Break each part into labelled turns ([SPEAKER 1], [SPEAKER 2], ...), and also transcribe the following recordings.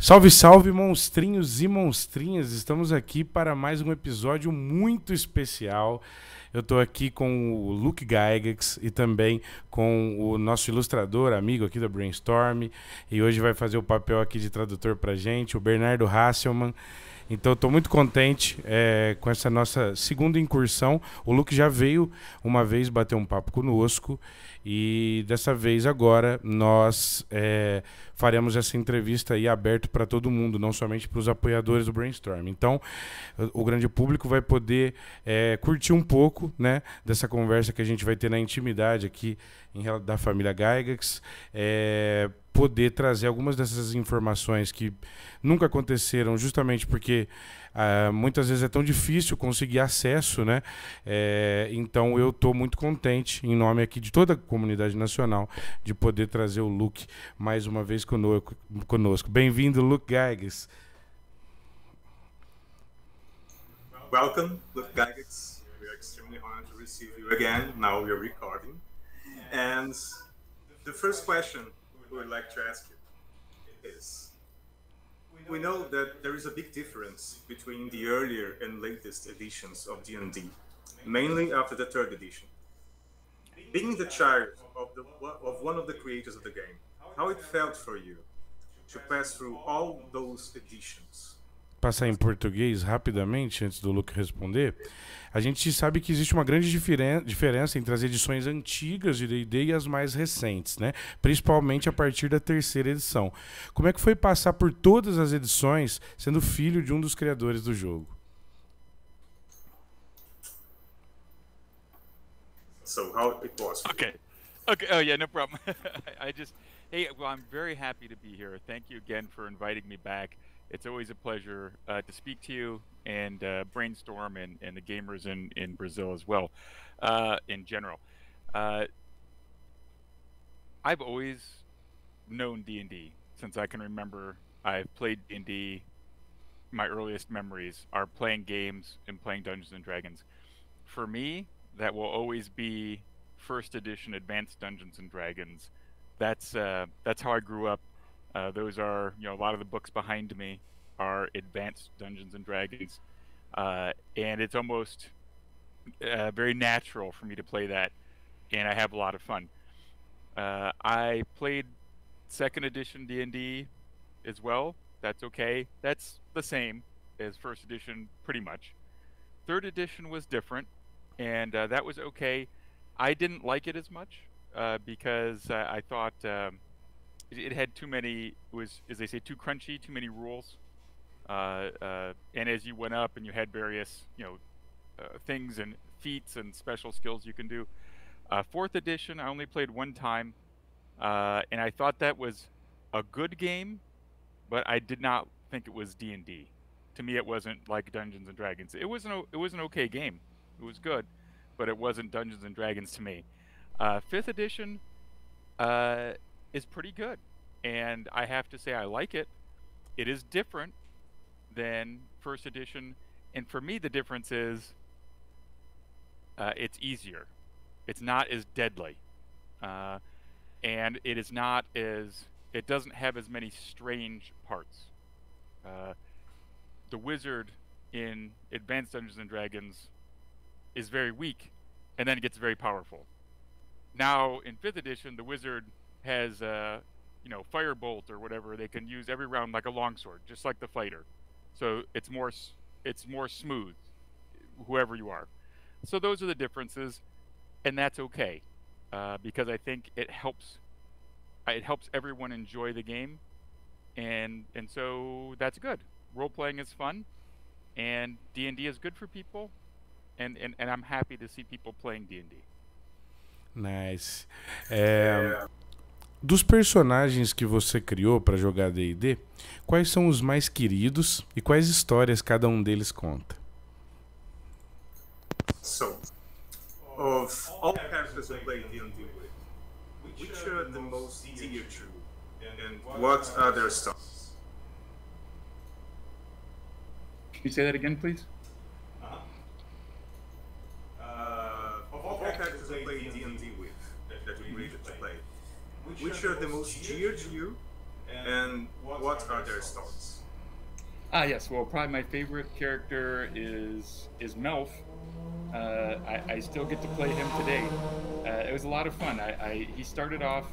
[SPEAKER 1] Salve, salve, monstrinhos e monstrinhas! Estamos aqui para mais um episódio muito especial. Eu estou aqui com o Luke Gygax e também com o nosso ilustrador, amigo aqui da Brainstorm. E hoje vai fazer o papel aqui de tradutor para gente, o Bernardo Hasselmann. Então, estou muito contente com essa nossa segunda incursão. O Luke já veio uma vez bater um papo conosco e dessa vez agora nós faremos essa entrevista aí aberto para todo mundo, não somente para os apoiadores do Brainstorm. Então, o grande público vai poder curtir um pouco, né, dessa conversa que a gente vai ter na intimidade aqui da família Gygax, poder trazer algumas dessas informações que nunca aconteceram, justamente porque muitas vezes é tão difícil conseguir acesso, né? Então eu estou muito contente, em nome aqui de toda a comunidade nacional, de poder trazer o Luke mais uma vez conosco. Bem-vindo, Luke Gygax.
[SPEAKER 2] Welcome, Luke Gygax. We are extremely honored to receive you again. Now we are recording. And the first question we would like to ask you is, we know that there is a big difference between the earlier and latest editions of D&D, mainly after the third edition. Being the child of one of the creators of the game, how it felt for you to pass through all those editions?
[SPEAKER 1] Passar em português rapidamente, antes do Luke responder. A gente sabe que existe uma grande diferença entre as edições antigas de D&D e as mais recentes, né? Principalmente a partir da terceira edição. Como é que foi passar por todas as edições sendo filho de um dos criadores do jogo?
[SPEAKER 2] So how it was?
[SPEAKER 3] Okay. Oh yeah, no problem. I'm very happy to be here. Thank you again for inviting me back. It's always a pleasure to speak to you and Brainstorm and the gamers in Brazil as well, in general. I've always known D&D since I can remember. I've played D&D. My earliest memories are playing games and playing Dungeons and Dragons. For me, that will always be first edition Advanced Dungeons and Dragons. That's how I grew up. Those are, a lot of the books behind me are Advanced Dungeons and Dragons, and it's almost very natural for me to play that, and I have a lot of fun. I played second edition D&D as well. That's okay. That's the same as first edition, pretty much. Third edition was different, and that was okay. I didn't like it as much because I thought it had too many, as they say, too crunchy, too many rules. And as you went up and you had various, things and feats and special skills you can do. Fourth edition, I only played one time, and I thought that was a good game, but I did not think it was D&D. To me, it wasn't like Dungeons and Dragons. It was an okay game. It was good, but it wasn't Dungeons and Dragons to me. Fifth edition is pretty good, and I have to say I like it. It is different than first edition, and for me the difference is it's easier. It's not as deadly, and it doesn't have as many strange parts. The wizard in Advanced Dungeons and Dragons is very weak, and then it gets very powerful. Now in 5th edition, the wizard has firebolt or whatever they can use every round like a longsword, just like the fighter. So it's more smooth, whoever you are. So those are the differences, and that's okay, because I think it helps everyone enjoy the game, and so that's good. Role playing is fun, and D&D is good for people, and I'm happy to see people playing D&D.
[SPEAKER 1] Nice. Dos personagens que você criou para jogar D&D, quais são os mais queridos e quais histórias cada um deles conta?
[SPEAKER 2] So, of all characters you play D&D with, which are the most dear to you, and what are their stories?
[SPEAKER 3] Can you say that again, please?
[SPEAKER 2] Of all characters you play D&D with, that you really to play, which are the most dear to you, and what are their stories?
[SPEAKER 3] Yes. Well, probably my favorite character is Melf. I still get to play him today. It was a lot of fun. He started off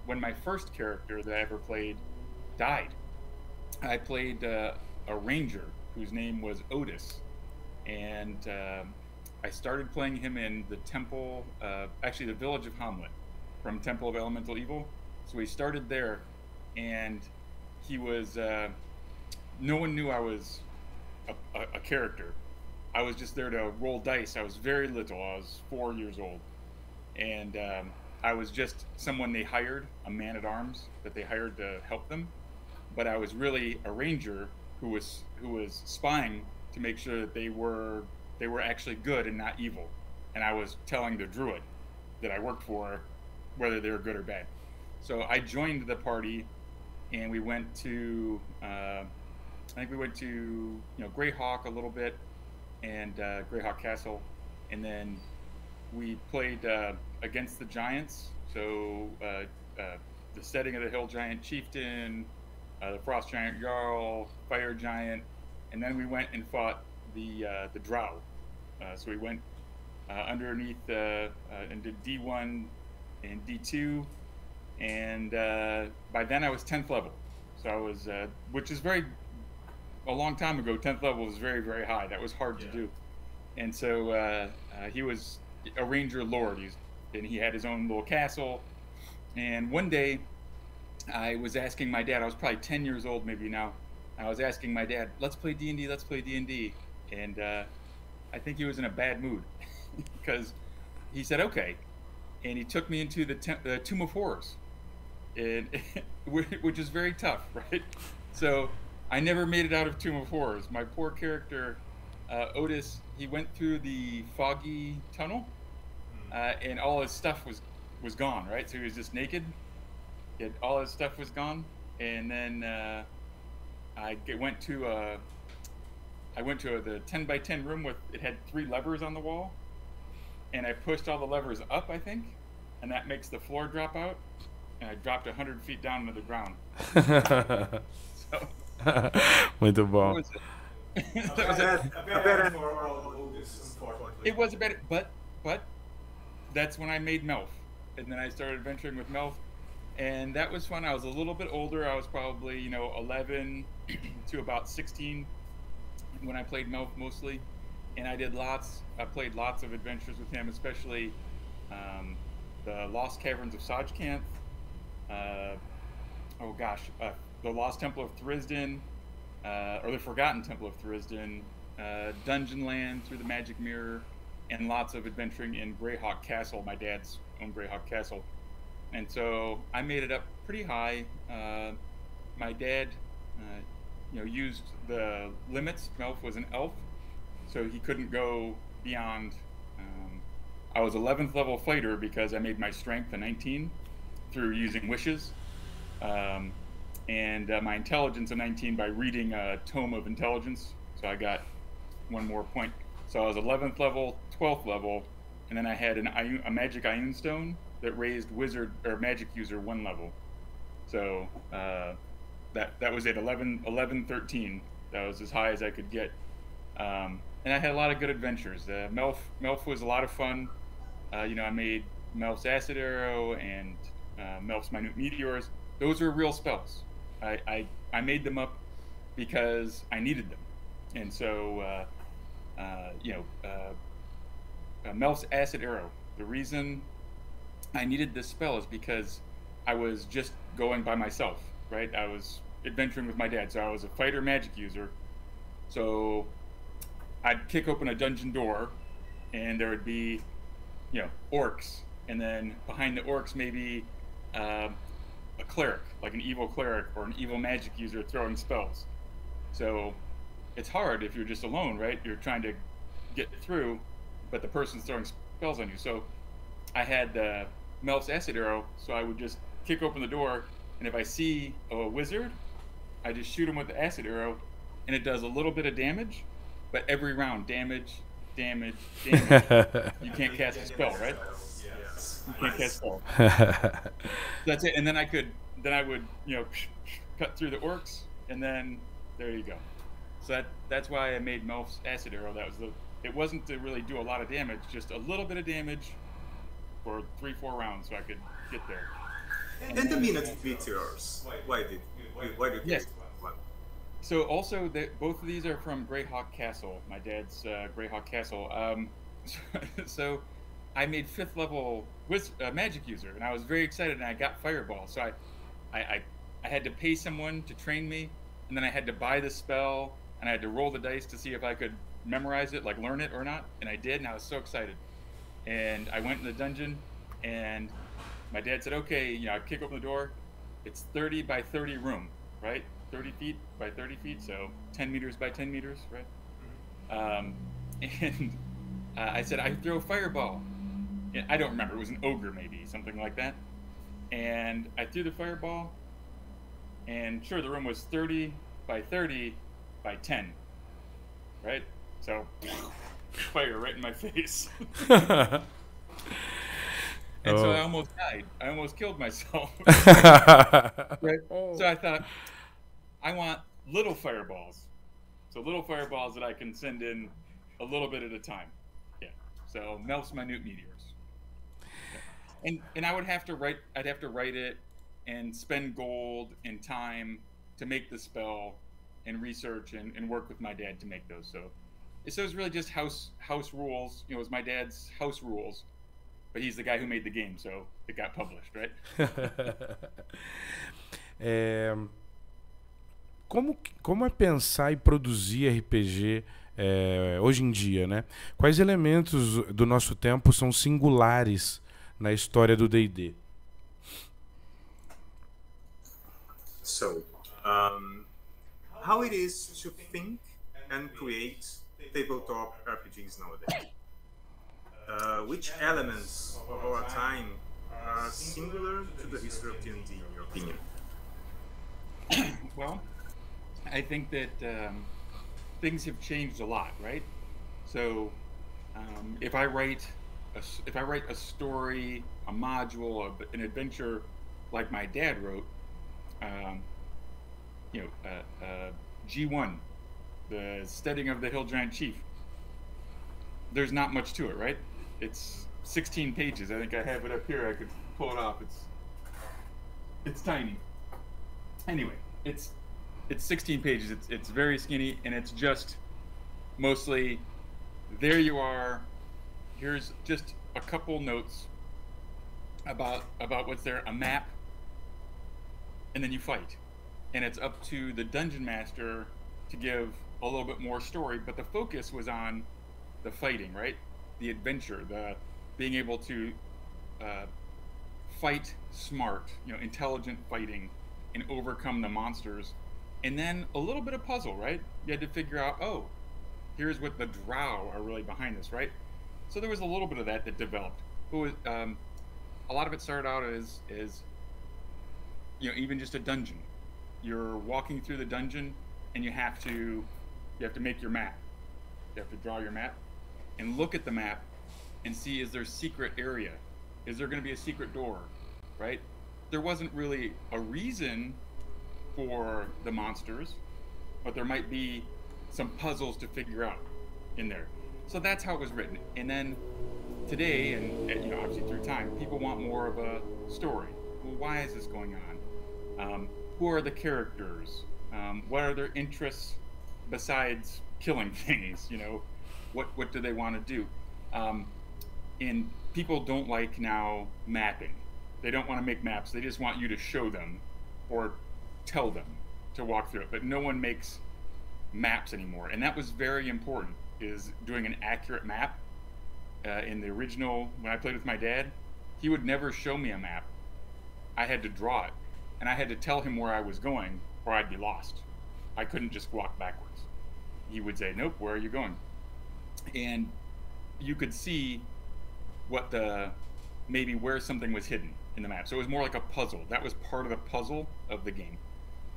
[SPEAKER 3] when my first character that I ever played died. I played a ranger whose name was Otis, and I started playing him in the temple, actually the village of Hamlet, from Temple of Elemental Evil. So we started there, and he was. No one knew I was a character. I was just there to roll dice. I was very little. I was 4 years old, and I was just someone they hired, a man-at-arms that they hired to help them. But I was really a ranger who was spying to make sure that they were actually good and not evil. And I was telling the druid that I worked for whether they were good or bad. So I joined the party, and we went to I think we went to Greyhawk a little bit, and Greyhawk Castle, and then we played against the giants. So the setting of the Hill Giant Chieftain, the Frost Giant Jarl, Fire Giant, and then we went and fought the Drow. So we went underneath and did D1 and D2, and by then I was 10th level. So I was, which is a long time ago. 10th level was very, very high. That was hard to do. And so he was a ranger lord, and he had his own little castle. And one day, I was asking my dad, I was probably 10 years old maybe now, I was asking my dad, let's play D&D, let's play D&D. And I think he was in a bad mood because he said, okay. And he took me into the Tomb of Horrors, and which is very tough, right? So I never made it out of Tomb of Horrors. My poor character, Otis, he went through the foggy tunnel, and all his stuff was gone, right? So he was just naked. All his stuff was gone, and then I went to the 10 by 10 room with it had 3 levers on the wall, and I pushed all the levers up, I think, and that makes the floor drop out, and I dropped 100 feet down to the ground. So,
[SPEAKER 1] muito bom.
[SPEAKER 3] It was a bad, but that's when I made Melf, and then I started adventuring with Melf. And that was fun. I was a little bit older. I was probably, 11 to about 16 when I played Melf mostly. And I played lots of adventures with him, especially the Lost Caverns of Sajkanth. The Lost Temple of Thrisden, or the Forgotten Temple of Thrisden, Dungeon Land through the Magic Mirror, and lots of adventuring in Greyhawk Castle, my dad's own Greyhawk Castle. And so I made it up pretty high. My dad, used the limits. Melf was an elf, so he couldn't go beyond. I was 11th level fighter because I made my strength a 19 through using wishes, and my intelligence a 19 by reading a tome of intelligence. So I got 1 more point. So I was 11th level, 12th level, and then I had a magic Ioun Stone that raised wizard or magic user 1 level. So that was at 11, 13. That was as high as I could get. And I had a lot of good adventures. Melf was a lot of fun. I made Melf's Acid Arrow and Melf's Minute Meteors. Those are real spells. I made them up because I needed them. And so, Melf's Acid Arrow, the reason I needed this spell is because I was just going by myself, right? I was adventuring with my dad, so I was a fighter magic user. So I'd kick open a dungeon door, and there would be, orcs, and then behind the orcs maybe a cleric, like an evil cleric or an evil magic user throwing spells. So it's hard if you're just alone, right? You're trying to get through, but the person's throwing spells on you. So I had Melf's Acid Arrow, so I would just kick open the door, and if I see a wizard, I just shoot him with the Acid Arrow, and it does a little bit of damage, but every round, damage. You can't cast a spell, right? You can't cast a spell. That's it. And then I could then I would, you know, cut through the orcs, and then there you go. So that's why I made Melf's acid arrow. That was it wasn't to really do a lot of damage, just a little bit of damage for 3-4 rounds, so I could get there.
[SPEAKER 2] And the minute meteors. Why did you
[SPEAKER 3] yes.
[SPEAKER 2] one?
[SPEAKER 3] So also, both of these are from Greyhawk Castle, my dad's Greyhawk Castle. So I made 5th level magic user, and I was very excited, and I got Fireball. So I had to pay someone to train me, and then I had to buy the spell, and I had to roll the dice to see if I could memorize it, like learn it or not, and I did, and I was so excited. And I went in the dungeon, and my dad said, okay, you know, I kick open the door. It's 30 by 30 room, right? 30 feet by 30 feet, so 10 meters by 10 meters, right? And I said, I throw fireball. And I don't remember, it was an ogre maybe, something like that. And I threw the fireball, and sure, the room was 30 by 30 by 10, right? So, fire right in my face. And so I almost died. I almost killed myself. Right? So I thought, I want little fireballs. So little fireballs that I can send in a little bit at a time. Yeah. So Melf's minute meteors. Yeah. And I would have to write. I'd have to write it and spend gold and time to make the spell and research and work with my dad to make those. So it was really just house rules. You know, it was my dad's house rules. But he's the guy who made the game, so it got published, right?
[SPEAKER 1] Como é pensar e produzir RPG hoje em dia, né? Quais elementos do nosso tempo são singulares na história do D&D?
[SPEAKER 2] So, how it is to think and create tabletop RPGs nowadays? Which elements of our time are singular to the history of D&D, in your opinion?
[SPEAKER 3] Well, I think that things have changed a lot, right? So, if I write a story, a module, an adventure, like my dad wrote, G1, the Steading of the Hill Giant Chief. There's not much to it, right? It's 16 pages. I think I have it up here. I could pull it off. It's tiny. Anyway, it's 16 pages. It's very skinny, and it's just mostly there you are. Here's just a couple notes about what's there, a map, and then you fight. And it's up to the dungeon master to give a little bit more story, but the focus was on the fighting, right? The adventure, the being able to fight smart, intelligent fighting, and overcome the monsters. And then a little bit of puzzle, right? You had to figure out, oh, here's what the drow are really behind this, right? So there was a little bit of that developed. But a lot of it started out as even just a dungeon. You're walking through the dungeon, and you have to make your map. You have to draw your map and look at the map and see, is there a secret area? Is there going to be a secret door, right? There wasn't really a reason for the monsters, but there might be some puzzles to figure out in there. So that's how it was written. And then today, and obviously through time, people want more of a story. Well, why is this going on? Who are the characters? What are their interests besides killing things? What do they want to do? And people don't like now mapping. They don't want to make maps. They just want you to show them or tell them to walk through it. But no one makes maps anymore. And that was very important, is doing an accurate map. In the original, when I played with my dad, he would never show me a map. I had to draw it. And I had to tell him where I was going, or I'd be lost. I couldn't just walk backwards. He would say, nope, where are you going? And you could see maybe where something was hidden in the map. So it was more like a puzzle. That was part of the puzzle of the game.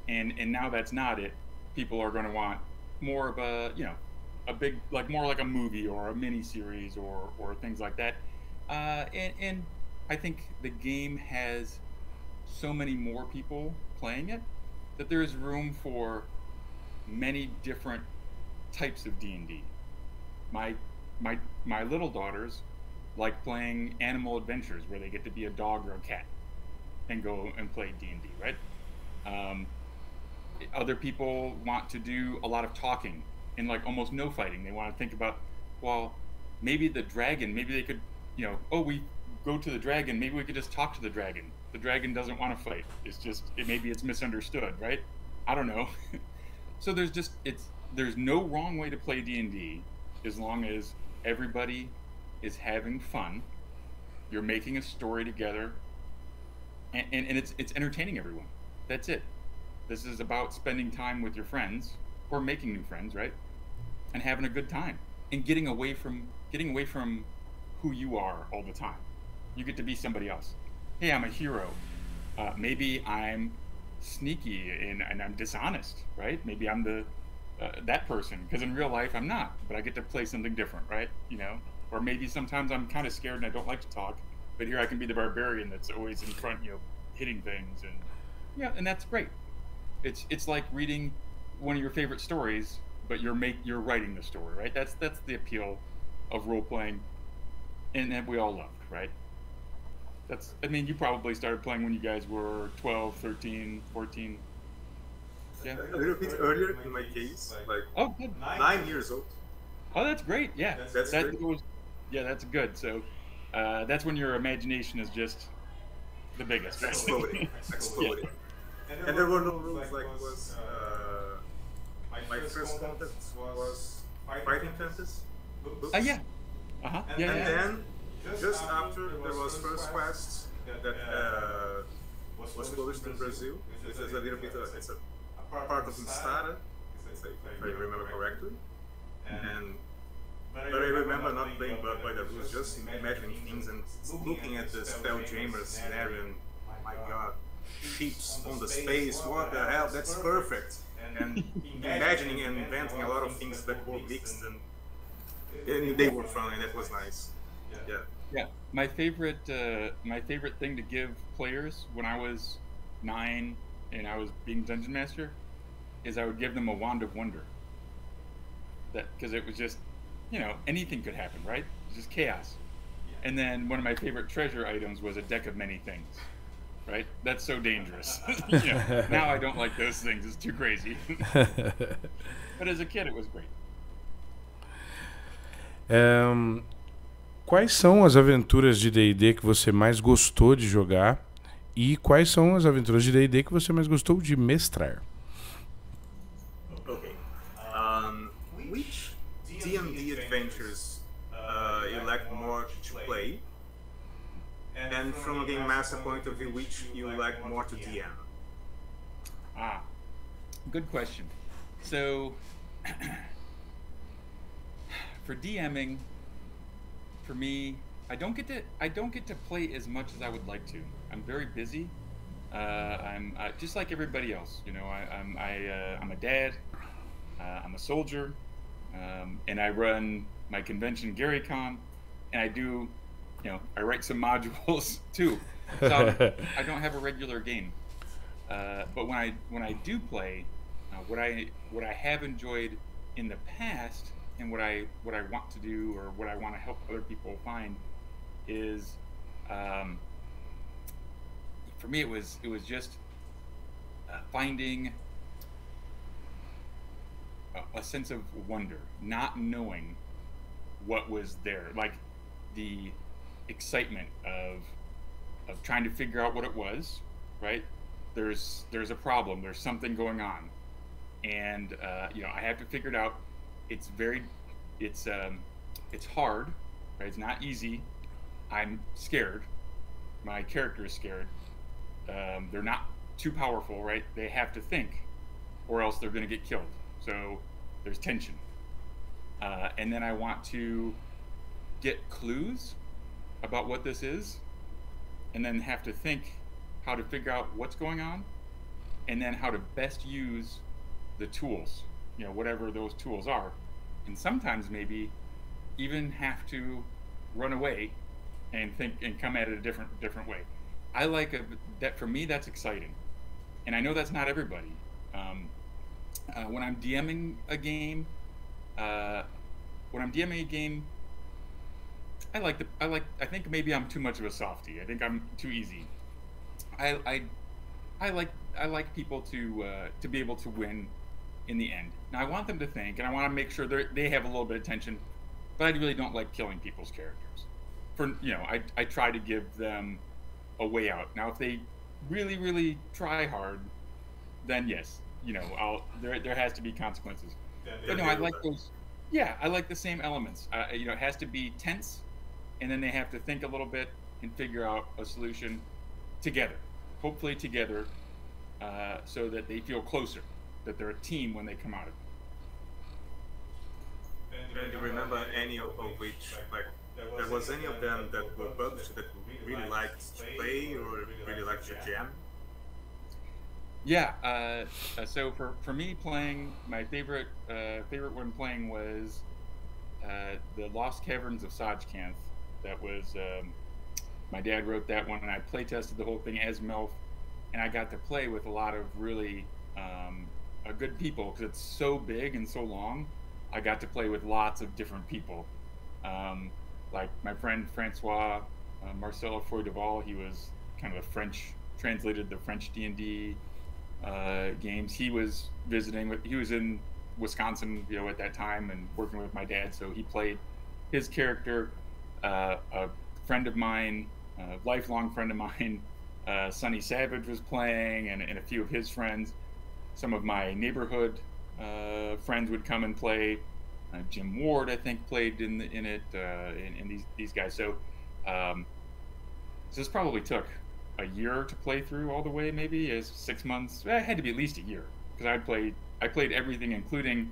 [SPEAKER 3] And now that's not it. People are going to want more of a big, more like a movie or a mini series or things like that. And I think the game has
[SPEAKER 4] so many more people playing it that there's room for many different types of D&D. My little daughters like playing animal adventures where they get to be a dog or a cat and go and play D&D, right? Other people want to do a lot of talking and like almost no fighting. They want to think about, well, maybe the dragon, maybe they could, you know, oh, we go to the dragon, maybe we could just talk to the dragon. The dragon doesn't want to fight. It's just, maybe it's misunderstood, right? I don't know. So there's no wrong way to play D&D as long as everybody is having fun. You're making a story together, and it's entertaining everyone. That's it. This is about spending time with your friends or making new friends, right? And having a good time and getting away from who you are all the time. You get to be somebody else. Hey, I'm a hero. Maybe I'm sneaky and I'm dishonest, right? Maybe I'm the that person, because in real life I'm not, but I get to play something different, right? You know, or maybe sometimes I'm kind of scared and I don't like to talk, but here I can be the barbarian that's always in front, you know, hitting things, and yeah, and that's great. It's like reading one of your favorite stories, but you're writing the story, right? That's the appeal of role playing, and that we all love, right? I mean, you probably started playing when you guys were 12, 13, 14. Yeah.
[SPEAKER 2] A little bit earlier in my case, like
[SPEAKER 4] Oh, good.
[SPEAKER 2] 9 years old.
[SPEAKER 4] Oh, that's great. Yeah,
[SPEAKER 2] That's great.
[SPEAKER 4] Yeah, that's good. So that's when your imagination is just the biggest. Right?
[SPEAKER 2] Exploding.
[SPEAKER 4] Yeah.
[SPEAKER 2] And there were no rules. Like my first contact was Fighting Fantasy books.
[SPEAKER 4] Yeah. Uh-huh.
[SPEAKER 2] And
[SPEAKER 4] Yeah.
[SPEAKER 2] then just after there was First Quest that was published in Brazil. This is a little bit. It's a part of Instara, if I remember correctly. But I remember not playing by the rules, just imagining things and looking at the Spelljammer scenario and, my God, ships on the space, what the hell, that's perfect. And imagining and inventing a lot of things that were mixed and they were fun, and that was nice. Yeah.
[SPEAKER 4] Yeah. My favorite thing to give players when I was 9 and I was being Dungeon Master is I would give them a Wand of Wonder. Because it was just, you know, anything could happen, right? It's just chaos. And then one of my favorite treasure items was a deck of many things, right? That's so dangerous. You know, now I don't like those things. It's too crazy. But as a kid, it was great.
[SPEAKER 1] Quais são as aventuras de D&D que você mais gostou de jogar? E quais são as aventuras de D&D que você mais gostou de mestrar?
[SPEAKER 2] Okay. Which D&D adventures you like more to play? And from a game master point of view, which you like more to DM?
[SPEAKER 4] Good question. So, for DMing, for me, I don't get to play as much as I would like to. I'm very busy. I'm just like everybody else. You know, I'm a dad. I'm a soldier, and I run my convention, GaryCon, and I do, you know, I write some modules too. So I don't have a regular game. But when I do play, what I have enjoyed in the past, and what I want to do, or what I want to help other people find, is for me it was just finding a sense of wonder, not knowing what was there, like the excitement of trying to figure out what it was, right? There's a problem, there's something going on, and you know, I have to figure it out. It's hard, right? It's not easy. I'm scared. My character is scared. They're not too powerful, right? They have to think, or else they're going to get killed. So there's tension. And then I want to get clues about what this is, and then have to think how to figure out what's going on, and then how to best use the tools, you know, whatever those tools are. And sometimes maybe even have to run away and think and come at it a different way. I like that. For me, that's exciting, and I know that's not everybody. When I'm DMing a game, uh, I think maybe I'm too much of a softie. I think I'm too easy. I I, I like people to be able to win in the end. Now I want them to think, and I want to make sure they have a little bit of tension, but I really don't like killing people's characters. I try to give them a way out. Now if they really try hard, then yes, there has to be consequences. But no, I like those. Yeah, I like the same elements. It has to be tense, and then they have to think a little bit and figure out a solution together, hopefully together, so that they feel closer, that they're a team when they come out of it.
[SPEAKER 2] And do you remember any of which, like, there was any of them that were published that you really liked to play or really liked to jam?
[SPEAKER 4] Yeah. So for me, playing my favorite one playing was the Lost Caverns of Sajkanth. That was my dad wrote that one, and I play tested the whole thing as Melf, and I got to play with a lot of really good people because it's so big and so long. I got to play with lots of different people, like my friend Francois Marcelo Froideval. He was kind of translated the French D&D games. He was he was in Wisconsin, at that time, and working with my dad. So he played his character. A friend of mine, a lifelong friend of mine, Sonny Savage was playing, and a few of his friends. Some of my neighborhood friends would come and play. Jim Ward, I think, played in it. And these guys. So this probably took a year to play through all the way, maybe as 6 months. It had to be at least a year because I played everything, including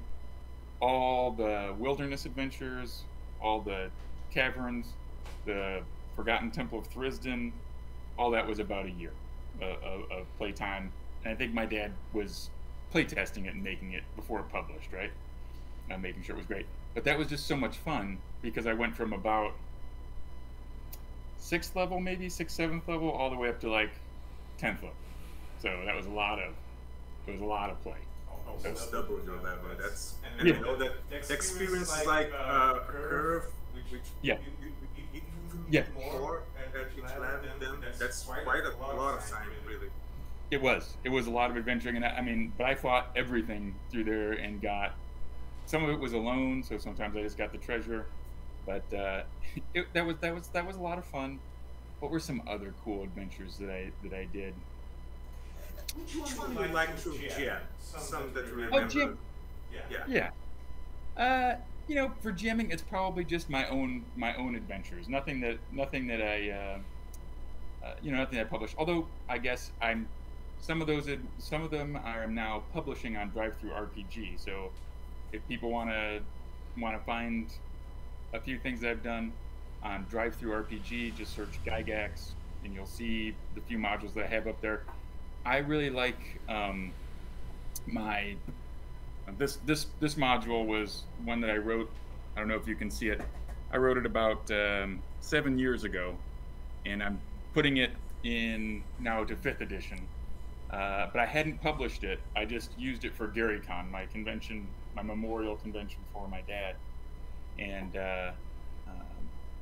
[SPEAKER 4] all the wilderness adventures, all the caverns, the Forgotten Temple of Thrisden. All that was about a year of playtime. And I think my dad was playtesting it and making it before it published, right? Making sure it was great. But that was just so much fun because I went from about 6th level, maybe 6th, 7th level, all the way up to like 10th level. So that was a lot of play.
[SPEAKER 2] That's double your level. And you know that the experience is like a curve, which even more at each level. Then that's quite a lot of time, really.
[SPEAKER 4] It was a lot of adventuring, and but I fought everything through there and got. Some of it was alone, so sometimes I just got the treasure, but that was a lot of fun. What were some other cool adventures that I did?
[SPEAKER 2] Which one would you like to jam? Some that you remember?
[SPEAKER 4] Oh, jam. Yeah. For jamming, it's probably just my own adventures. Nothing that I nothing I published. Although I guess some of them I am now publishing on DriveThruRPG. So if people want to find a few things that I've done on DriveThruRPG, just search Gygax and you'll see the few modules that I have up there. I really like this module was one that I wrote. I don't know if you can see it. I wrote it about 7 years ago, and I'm putting it in now to 5th edition. But I hadn't published it. I just used it for GaryCon, my convention, my memorial convention for my dad. And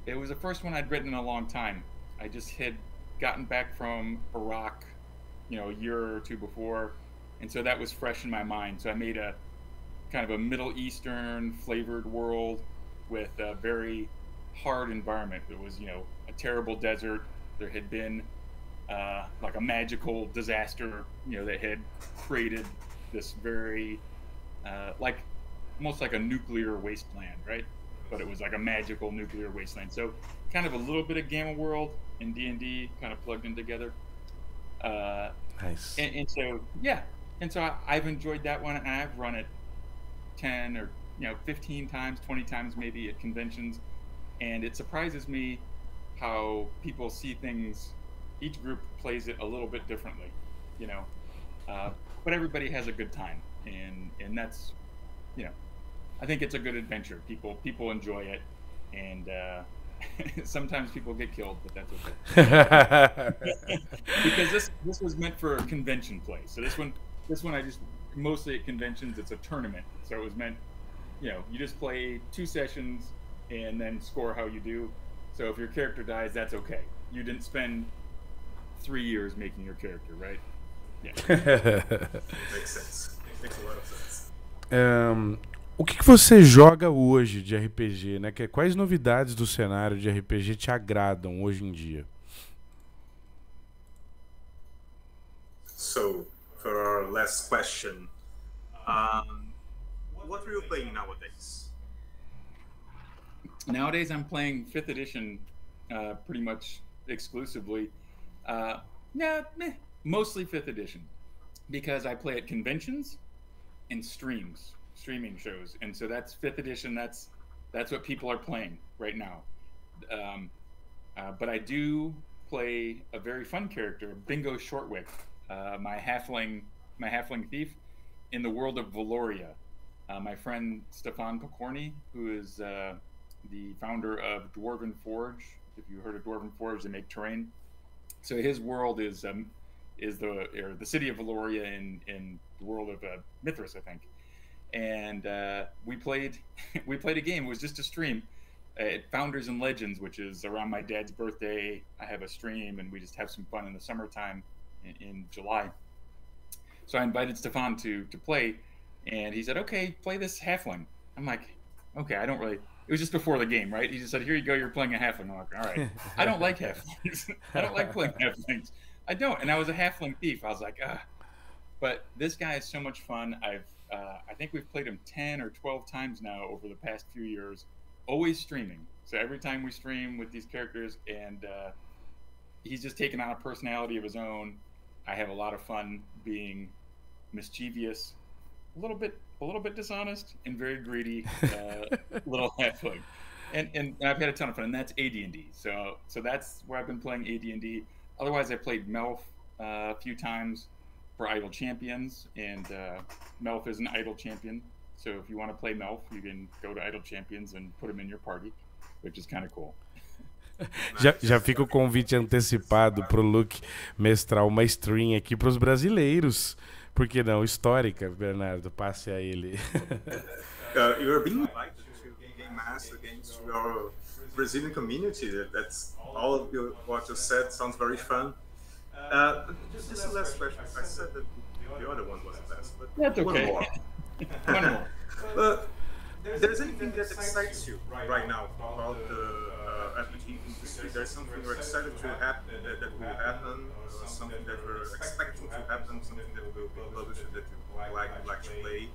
[SPEAKER 4] it was the first one I'd written in a long time. I just had gotten back from Iraq, a year or two before, and so that was fresh in my mind. So I made a kind of a Middle Eastern flavored world with a very hard environment. It was, a terrible desert. There had been like a magical disaster, that had created this very, almost like a nuclear wasteland, right? But it was like a magical nuclear wasteland. So kind of a little bit of Gamma World and D&D kind of plugged in together.
[SPEAKER 1] Nice.
[SPEAKER 4] And so I've enjoyed that one, and I've run it 10 or 15 times, 20 times maybe at conventions, and it surprises me how people see things. Each group plays it a little bit differently, but everybody has a good time, and that's, I think it's a good adventure. People enjoy it, and Sometimes people get killed, but that's okay. Because this was meant for convention play. So this one I just mostly at conventions. It's a tournament, so it was meant, you just play 2 sessions and then score how you do. So if your character dies, that's okay. You didn't spend 3 years making your character, right? Yeah.
[SPEAKER 2] Makes sense. Makes a lot of sense.
[SPEAKER 1] O que você joga hoje de RPG, né? Quais novidades do cenário de RPG te agradam hoje em dia?
[SPEAKER 2] So, for our last question, what are you playing nowadays?
[SPEAKER 4] Nowadays, I'm playing 5th edition pretty much exclusively. Mostly 5th edition, because I play at conventions and streaming shows, and so that's 5th edition. That's what people are playing right now. But I do play a very fun character, Bingo Shortwick, my halfling thief in the world of Valoria. My friend Stefan Pokorny, who is the founder of Dwarven Forge. If you heard of Dwarven Forge, they make terrain. So his world is the city of Valoria in the world of Mithras, I think. And we played a game. It was just a stream at Founders and Legends, which is around my dad's birthday. I have a stream, and we just have some fun in the summertime in July. So I invited Stefan to play, and he said, "Okay, play this halfling." I'm like, "Okay, I don't really." It was just before the game, right? He just said, "Here you go, you're playing a halfling." I'm like, "All right." I don't like halflings. I don't like playing halflings. I don't. And I was a halfling thief. I was like, ah. But this guy is so much fun. I think we've played him 10 or 12 times now over the past few years, always streaming. So every time we stream with these characters, and he's just taken on a personality of his own. I have a lot of fun being mischievous, a little bit dishonest, and very greedy little halfling. And I've had a ton of fun, and that's AD&D. So that's where I've been playing AD&D. Otherwise, I played Melf a few times for Idle Champions, and Melf is an Idle Champion. So if you want to play Melf, you can go to Idle Champions and put him in your party, which is kind of cool.
[SPEAKER 1] Já fica o convite antecipado pro Luke mestrar uma stream aqui pros brasileiros. Por que não? Histórica, Bernardo. Passe a ele.
[SPEAKER 2] You're being invited to Game Master games to our Brazilian community. That's all of what you said sounds very fun. Just the last question. I said that the other one was the best, but
[SPEAKER 4] that's okay.
[SPEAKER 2] One more.
[SPEAKER 4] One more.
[SPEAKER 2] There's anything that excites you right now about the RPG industry? There's something you're excited to happen that will happen, something that we're expecting to happen, something that will be published that you like to play?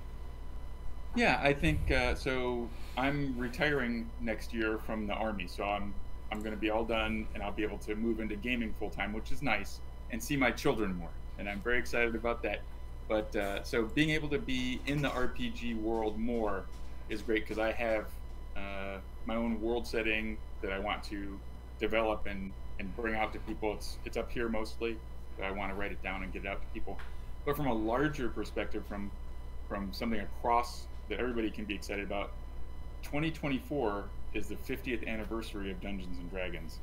[SPEAKER 4] Yeah, I think so. I'm retiring next year from the Army, so I'm going to be all done, and I'll be able to move into gaming full time, which is nice, and see my children more, and I'm very excited about that. But so being able to be in the RPG world more is great, because I have my own world setting that I want to develop and bring out to people. It's up here mostly, but I want to write it down and get it out to people. But from a larger perspective, from something across that everybody can be excited about, 2024 is the 50th anniversary of Dungeons and Dragons,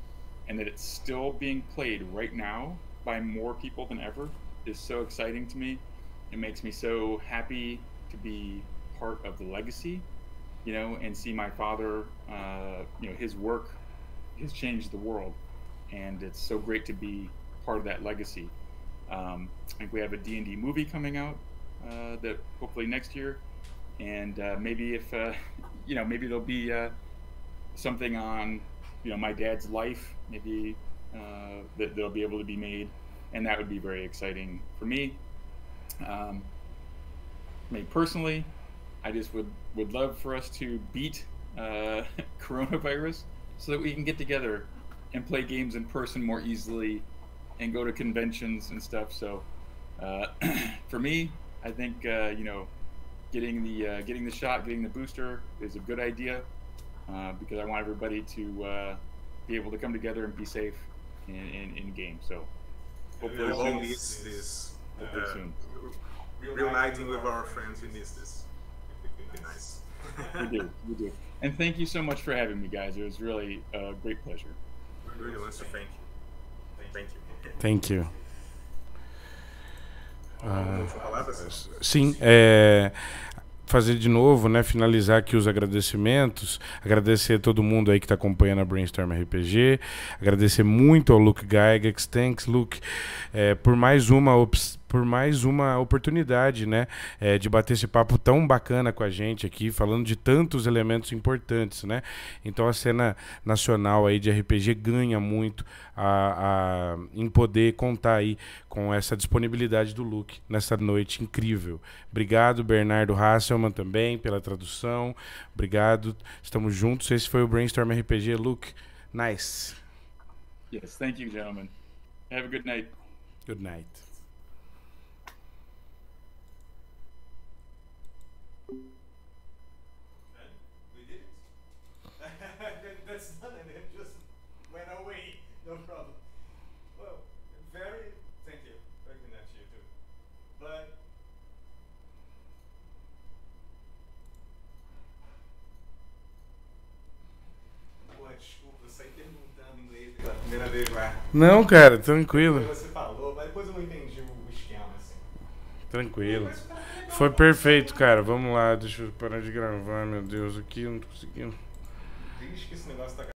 [SPEAKER 4] and that it's still being played right now by more people than ever is so exciting to me. It makes me so happy to be part of the legacy, and see my father, his work has changed the world, and it's so great to be part of that legacy. I think we have a D&D movie coming out that hopefully next year, and maybe if maybe there'll be something on my dad's life, maybe that'll be able to be made, and that would be very exciting for me. Me personally, I just would love for us to beat coronavirus so that we can get together and play games in person more easily and go to conventions and stuff. So for me, I think getting the shot, getting the booster is a good idea, because I want everybody to be able to come together and be safe in games. So hopefully
[SPEAKER 2] we'll all miss this.
[SPEAKER 4] soon.
[SPEAKER 2] Reuniting with our friends, we miss this. It would be nice.
[SPEAKER 4] We do. And thank you so much for having me, guys. It was really a great pleasure.
[SPEAKER 2] We really want to thank you. Thank you.
[SPEAKER 1] Thank you.
[SPEAKER 2] Palavras?
[SPEAKER 1] Sim, fazer de novo, né, finalizar aqui os agradecimentos, agradecer a todo mundo aí que está acompanhando a Brainstorm RPG, agradecer muito ao Luke Gygax, thanks Luke, por mais uma oportunidade, né, de bater esse papo tão bacana com a gente aqui, falando de tantos elementos importantes, né. Então a cena nacional aí de RPG ganha muito em poder contar aí com essa disponibilidade do Luke nessa noite incrível. Obrigado, Bernardo Hasselmann, também pela tradução. Obrigado, estamos juntos. Esse foi o Brainstorm RPG. Luke, nice.
[SPEAKER 4] Yes, thank you, gentlemen. Have a good night.
[SPEAKER 1] Good night.
[SPEAKER 2] We did it. That's done, and it just went away. No problem. Well, thank you. Very good night to you too. But desculpa, eu saí perguntando inglês pela primeira vez lá.
[SPEAKER 1] Não, cara, tranquilo.
[SPEAKER 2] Você falou, mas depois eu não entendi o esquema, assim.
[SPEAKER 1] Tranquilo. Foi perfeito, cara. Vamos lá, deixa eu parar de gravar, meu Deus, aqui, não tô conseguindo.
[SPEAKER 2] Diz que esse negócio tá